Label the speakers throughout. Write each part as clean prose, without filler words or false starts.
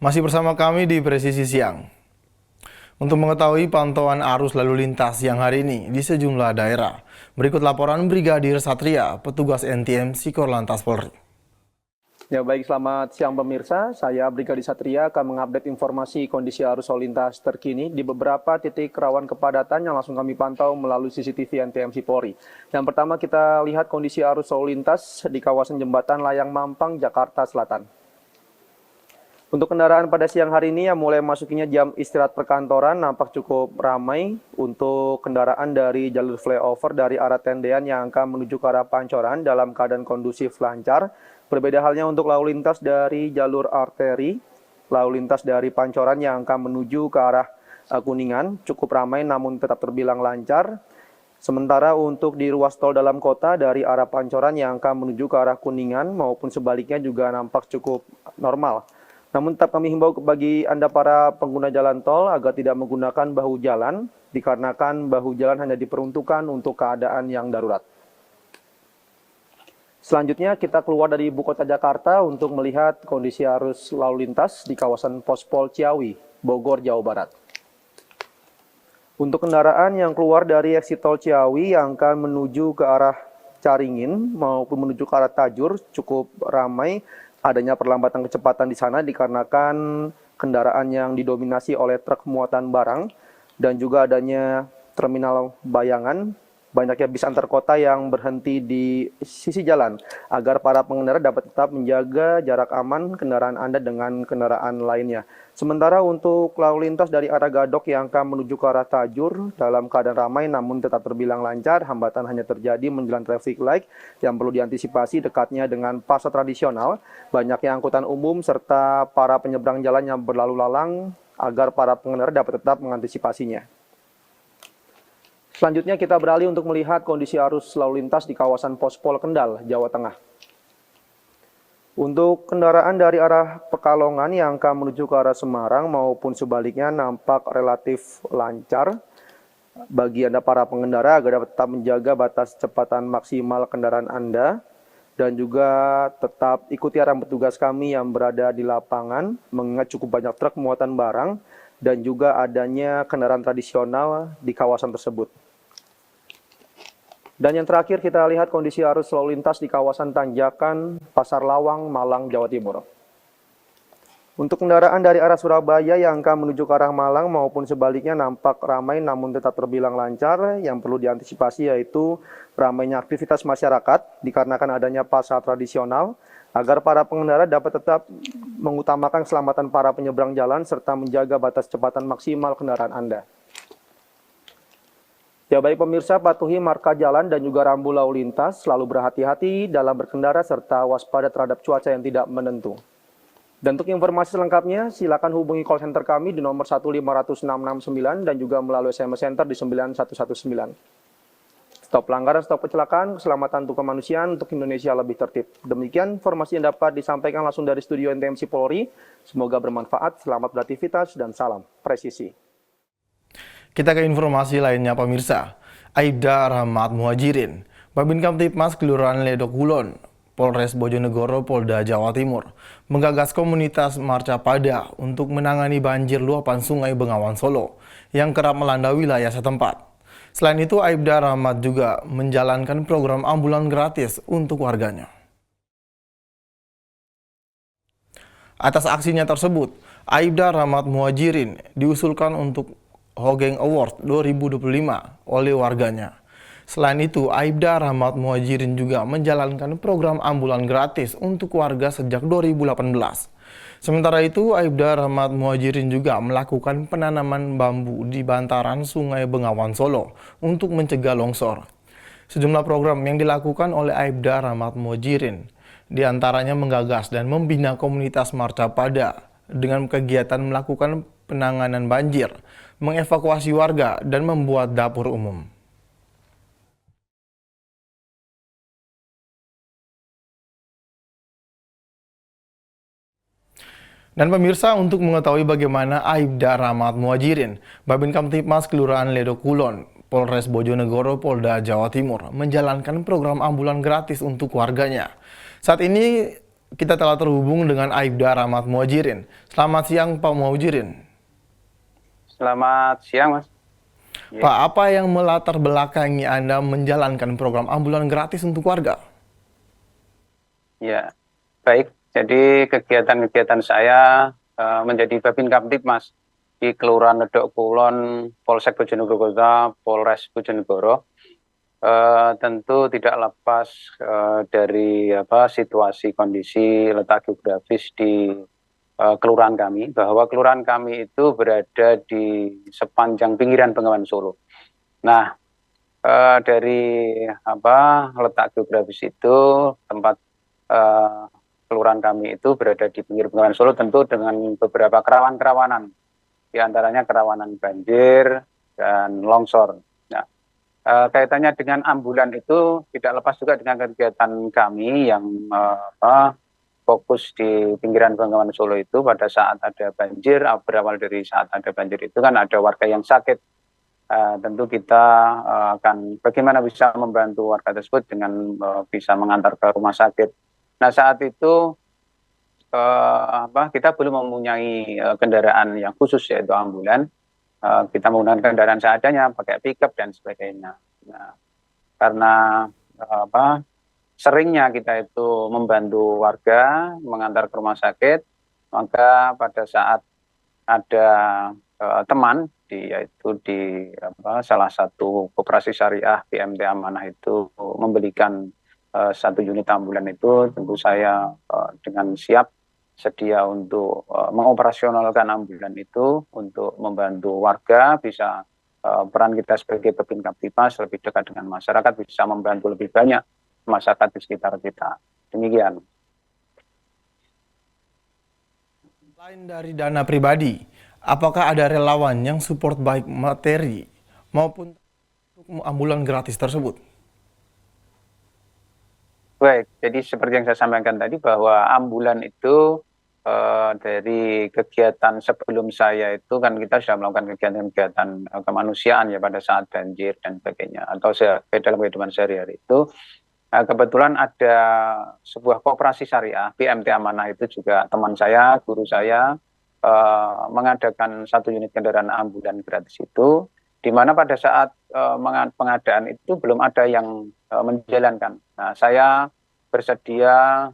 Speaker 1: Masih bersama kami di Presisi Siang. Untuk mengetahui pantauan arus lalu lintas siang hari ini di sejumlah daerah, berikut laporan Brigadir Satria, petugas NTM Korlantas Polri.
Speaker 2: Ya baik, selamat siang pemirsa. Saya Brigadir Satria akan mengupdate informasi kondisi arus lalu lintas terkini di beberapa titik rawan kepadatan yang langsung kami pantau melalui CCTV NTM Polri. Yang pertama kita lihat kondisi arus lalu lintas di kawasan Jembatan Layang Mampang, Jakarta Selatan. Untuk kendaraan pada siang hari ini yang mulai masukinya jam istirahat perkantoran nampak cukup ramai. Untuk kendaraan dari jalur flyover dari arah Tendean yang akan menuju ke arah Pancoran dalam keadaan kondusif lancar. Berbeda halnya untuk lalu lintas dari jalur arteri, lalu lintas dari Pancoran yang akan menuju ke arah Kuningan cukup ramai namun tetap terbilang lancar. Sementara untuk di ruas tol dalam kota dari arah Pancoran yang akan menuju ke arah Kuningan maupun sebaliknya juga nampak cukup normal. Namun tetap kami himbau bagi Anda para pengguna jalan tol agar tidak menggunakan bahu jalan, dikarenakan bahu jalan hanya diperuntukkan untuk keadaan yang darurat. Selanjutnya kita keluar dari ibu kota Jakarta untuk melihat kondisi arus lalu lintas di kawasan Pospol Ciawi, Bogor, Jawa Barat. Untuk kendaraan yang keluar dari eksit tol Ciawi yang akan menuju ke arah Caringin maupun menuju ke arah Tajur cukup ramai. Adanya perlambatan kecepatan di sana dikarenakan kendaraan yang didominasi oleh truk muatan barang dan juga adanya terminal Bayangan, banyaknya bis antar kota yang berhenti di sisi jalan agar para pengendara dapat tetap menjaga jarak aman kendaraan Anda dengan kendaraan lainnya. Sementara untuk lalu lintas dari arah Gadok yang akan menuju ke arah Tajur dalam keadaan ramai namun tetap terbilang lancar, hambatan hanya terjadi menjelang traffic light yang perlu diantisipasi dekatnya dengan pasar tradisional, banyaknya angkutan umum serta para penyeberang jalan yang berlalu lalang agar para pengendara dapat tetap mengantisipasinya. Selanjutnya kita beralih untuk melihat kondisi arus lalu lintas di kawasan Pospol Kendal, Jawa Tengah. Untuk kendaraan dari arah Pekalongan yang akan menuju ke arah Semarang maupun sebaliknya nampak relatif lancar. Bagi Anda para pengendara agar dapat tetap menjaga batas kecepatan maksimal kendaraan Anda dan juga tetap ikuti arahan petugas kami yang berada di lapangan mengingat cukup banyak truk muatan barang dan juga adanya kendaraan tradisional di kawasan tersebut. Dan yang terakhir kita lihat kondisi arus lalu lintas di kawasan Tanjakan, Pasar Lawang, Malang, Jawa Timur. Untuk kendaraan dari arah Surabaya yang akan menuju ke arah Malang maupun sebaliknya nampak ramai namun tetap terbilang lancar. Yang perlu diantisipasi yaitu ramainya aktivitas masyarakat dikarenakan adanya pasar tradisional agar para pengendara dapat tetap mengutamakan keselamatan para penyeberang jalan serta menjaga batas kecepatan maksimal kendaraan Anda. Ya baik pemirsa, patuhi marka jalan dan juga rambu lalu lintas, selalu berhati-hati dalam berkendara serta waspada terhadap cuaca yang tidak menentu. Dan untuk informasi selengkapnya, silakan hubungi call center kami di nomor 1500669 dan juga melalui SMS Center di 9119. Stop pelanggaran, stop kecelakaan, keselamatan untuk kemanusiaan untuk Indonesia lebih tertib. Demikian informasi yang dapat disampaikan langsung dari studio NTM Polri. Semoga bermanfaat, selamat beraktivitas, dan salam presisi.
Speaker 1: Kita ke informasi lainnya pemirsa. Aibda Rahmat Muhajirin, Babin Kamtibmas Kelurahan Ledok Kulon, Polres Bojonegoro, Polda Jawa Timur, menggagas komunitas Marca Pada untuk menangani banjir luapan Sungai Bengawan Solo yang kerap melanda wilayah setempat. Selain itu, Aibda Rahmat juga menjalankan program ambulan gratis untuk warganya. Atas aksinya tersebut, Aibda Rahmat Muhajirin diusulkan untuk Hogeng Award 2025 oleh warganya. Selain itu, Aibda Rahmat Muhajirin juga menjalankan program ambulan gratis untuk warga sejak 2018. Sementara itu, Aibda Rahmat Muhajirin juga melakukan penanaman bambu di bantaran Sungai Bengawan Solo untuk mencegah longsor. Sejumlah program yang dilakukan oleh Aibda Rahmat Muhajirin diantaranya menggagas dan membina komunitas Marca Pada dengan kegiatan melakukan penanganan banjir, mengevakuasi warga, dan membuat dapur umum. Dan pemirsa, untuk mengetahui bagaimana Aibda Rahmat Muhajirin, Babin Kamtibmas Kelurahan Ledok Kulon, Polres Bojonegoro, Polda Jawa Timur menjalankan program ambulan gratis untuk warganya. Saat ini kita telah terhubung dengan Aibda Rahmat Muhajirin. Selamat siang Pak Muhajirin.
Speaker 3: Selamat siang, Mas.
Speaker 1: Pak, apa yang melatar belakangi Anda menjalankan program ambulan gratis untuk warga?
Speaker 3: Ya, baik. Jadi kegiatan-kegiatan saya menjadi Babin Kamtib, Mas, di Kelurahan Ledok Kulon, Polsek Bojonegoro Kota, Polres Bojonegoro. Tentu tidak lepas dari situasi kondisi letak geografis di kelurahan kami, bahwa kelurahan kami itu berada di sepanjang pinggiran Bengawan Solo. Nah, dari letak geografis itu, tempat kelurahan kami itu berada di pinggir Bengawan Solo, tentu dengan beberapa kerawanan-kerawanan, di antaranya kerawanan banjir dan longsor. Nah, kaitannya dengan ambulan itu tidak lepas juga dengan kegiatan kami yang fokus di pinggiran Bengawan Solo itu. Pada saat ada banjir, berawal dari saat ada banjir itu kan ada warga yang sakit. Tentu kita akan bagaimana bisa membantu warga tersebut dengan bisa mengantar ke rumah sakit. Nah, saat itu kita belum mempunyai kendaraan yang khusus yaitu ambulan. Kita menggunakan kendaraan seadanya, pakai pickup dan sebagainya. Nah, karena seringnya kita itu membantu warga mengantar ke rumah sakit, maka pada saat ada teman yaitu di salah satu koperasi syariah BMT Amanah itu membelikan satu unit ambulan itu, tentu saya dengan siap sedia untuk mengoperasionalkan ambulan itu untuk membantu warga, bisa peran kita sebagai Babin Kamtibmas lebih dekat dengan masyarakat, bisa membantu lebih banyak masyarakat di sekitar kita. Demikian.
Speaker 1: Selain dari dana pribadi, apakah ada relawan yang support baik materi maupun untuk ambulan gratis tersebut?
Speaker 3: Baik, jadi seperti yang saya sampaikan tadi bahwa ambulan itu dari kegiatan sebelum saya itu kan kita sudah melakukan kegiatan-kegiatan kemanusiaan ya pada saat banjir dan sebagainya, atau dalam kehidupan sehari-hari itu. Kebetulan ada sebuah koperasi syariah BMT Amanah itu juga teman saya, guru saya mengadakan satu unit kendaraan ambulan gratis itu, di mana pada saat pengadaan itu belum ada yang menjalankan. Nah, saya bersedia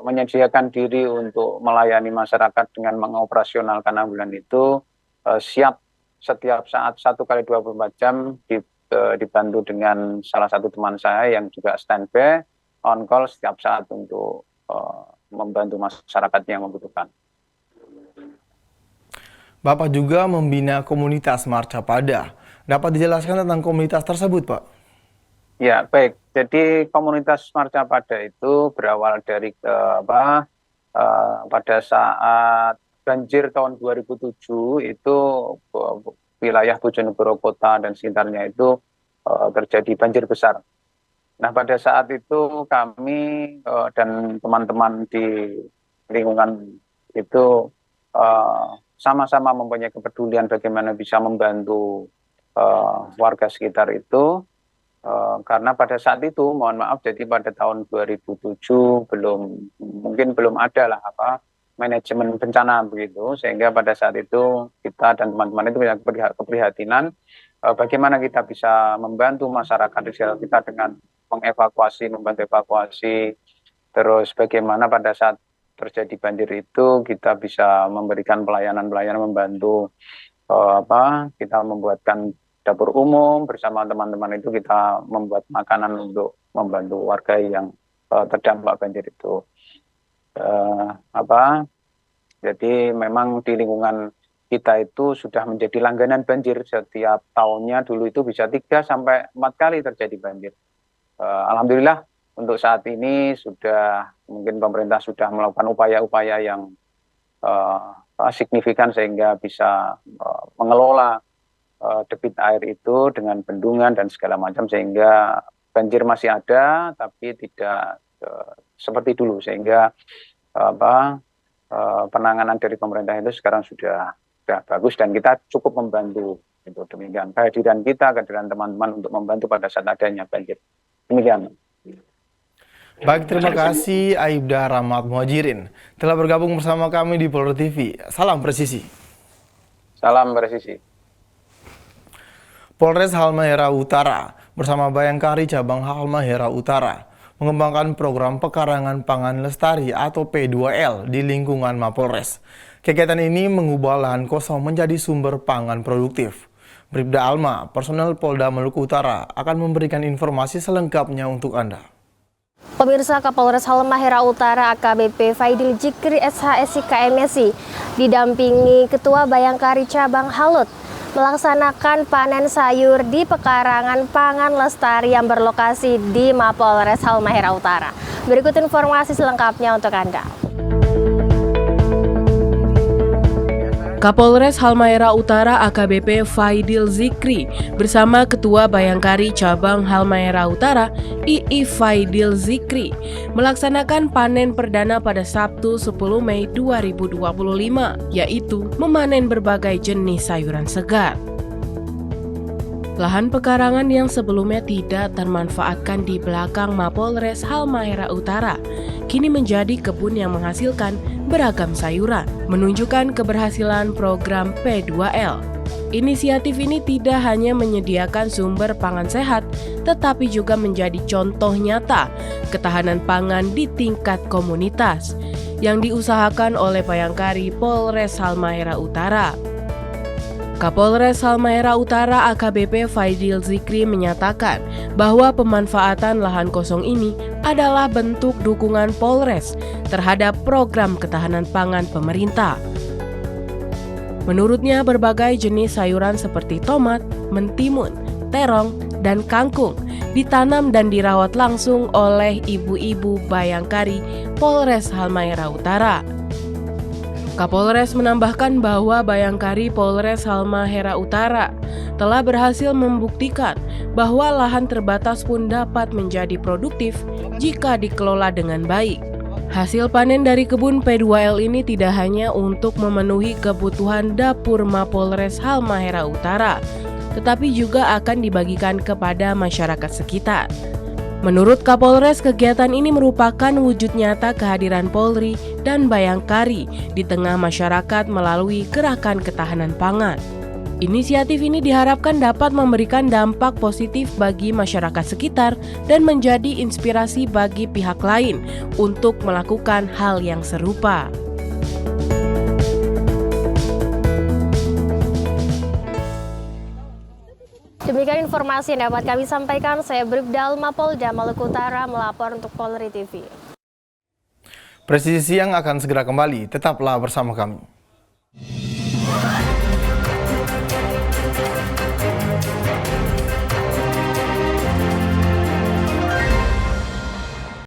Speaker 3: menyediakan diri untuk melayani masyarakat dengan mengoperasionalkan ambulan itu, siap setiap saat 1 kali 24 jam dibantu dengan salah satu teman saya yang juga standby on call setiap saat untuk membantu masyarakat yang membutuhkan.
Speaker 1: Bapak juga membina komunitas Marcapada. Dapat dijelaskan tentang komunitas tersebut, Pak?
Speaker 3: Ya, baik. Jadi komunitas Marcapada itu berawal dari pada saat banjir tahun 2007 itu wilayah Bojonegoro Kota dan sekitarnya itu terjadi banjir besar. Nah, pada saat itu kami dan teman-teman di lingkungan itu sama-sama mempunyai kepedulian bagaimana bisa membantu warga sekitar itu, karena pada saat itu, mohon maaf, jadi pada tahun 2007 mungkin belum ada lah manajemen bencana begitu, sehingga pada saat itu kita dan teman-teman itu punya keprihatinan bagaimana kita bisa membantu masyarakat di sekitar kita dengan membantu evakuasi, terus bagaimana pada saat terjadi banjir itu kita bisa memberikan pelayanan-pelayanan, membantu kita membuatkan dapur umum bersama teman-teman itu, kita membuat makanan untuk membantu warga yang terdampak banjir itu. Jadi memang di lingkungan kita itu sudah menjadi langganan banjir. Setiap tahunnya dulu itu bisa 3 sampai 4 kali terjadi banjir. Alhamdulillah untuk saat ini mungkin pemerintah sudah melakukan upaya-upaya yang signifikan sehingga bisa mengelola debit air itu dengan bendungan dan segala macam, sehingga banjir masih ada tapi tidak seperti dulu, sehingga penanganan dari pemerintah itu sekarang sudah bagus dan kita cukup membantu. Itu demikian kehadiran teman-teman untuk membantu pada saat adanya banjir. Demikian.
Speaker 1: Baik, terima kasih Aibda Rahmat Muhajirin telah bergabung bersama kami di Polri TV. Salam presisi.
Speaker 3: Salam presisi.
Speaker 1: Polres Halmahera Utara bersama Bayangkari Cabang Halmahera Utara mengembangkan program pekarangan pangan lestari atau P2L di lingkungan Mapolres. Kegiatan ini mengubah lahan kosong menjadi sumber pangan produktif. Bribda Alma, personel Polda Maluku Utara, akan memberikan informasi selengkapnya untuk Anda.
Speaker 4: Pemirsa, Kapolres Halmahera Utara AKBP Faidil Jikri SHSI KMSI didampingi Ketua Bayangkari Cabang Halut melaksanakan panen sayur di pekarangan pangan lestari yang berlokasi di Mapolres Halmahera Utara. Berikut informasi selengkapnya untuk Anda.
Speaker 5: Kapolres Halmahera Utara AKBP Faidil Zikri bersama Ketua Bayangkari Cabang Halmahera Utara II Faidil Zikri melaksanakan panen perdana pada Sabtu 10 Mei 2025, yaitu memanen berbagai jenis sayuran segar. Lahan pekarangan yang sebelumnya tidak termanfaatkan di belakang Mapolres Halmahera Utara kini menjadi kebun yang menghasilkan beragam sayuran, menunjukkan keberhasilan program P2L. Inisiatif ini tidak hanya menyediakan sumber pangan sehat, tetapi juga menjadi contoh nyata ketahanan pangan di tingkat komunitas yang diusahakan oleh Bayangkari Polres Halmahera Utara. Kapolres Halmahera Utara AKBP Faidil Zikri menyatakan bahwa pemanfaatan lahan kosong ini adalah bentuk dukungan Polres terhadap program ketahanan pangan pemerintah. Menurutnya, berbagai jenis sayuran seperti tomat, mentimun, terong, dan kangkung ditanam dan dirawat langsung oleh ibu-ibu Bayangkari Polres Halmahera Utara. Kapolres menambahkan bahwa Bayangkari Polres Halmahera Utara telah berhasil membuktikan bahwa lahan terbatas pun dapat menjadi produktif jika dikelola dengan baik. Hasil panen dari kebun P2L ini tidak hanya untuk memenuhi kebutuhan dapur Mapolres Halmahera Utara, tetapi juga akan dibagikan kepada masyarakat sekitar. Menurut Kapolres, kegiatan ini merupakan wujud nyata kehadiran Polri dan Bayangkari di tengah masyarakat melalui gerakan ketahanan pangan. Inisiatif ini diharapkan dapat memberikan dampak positif bagi masyarakat sekitar dan menjadi inspirasi bagi pihak lain untuk melakukan hal yang serupa.
Speaker 4: Demikian informasi yang dapat kami sampaikan. Saya Bribda Alma, Polda Maluku Utara, melapor untuk Polri TV.
Speaker 1: Presisi Siang akan segera kembali, tetaplah bersama kami.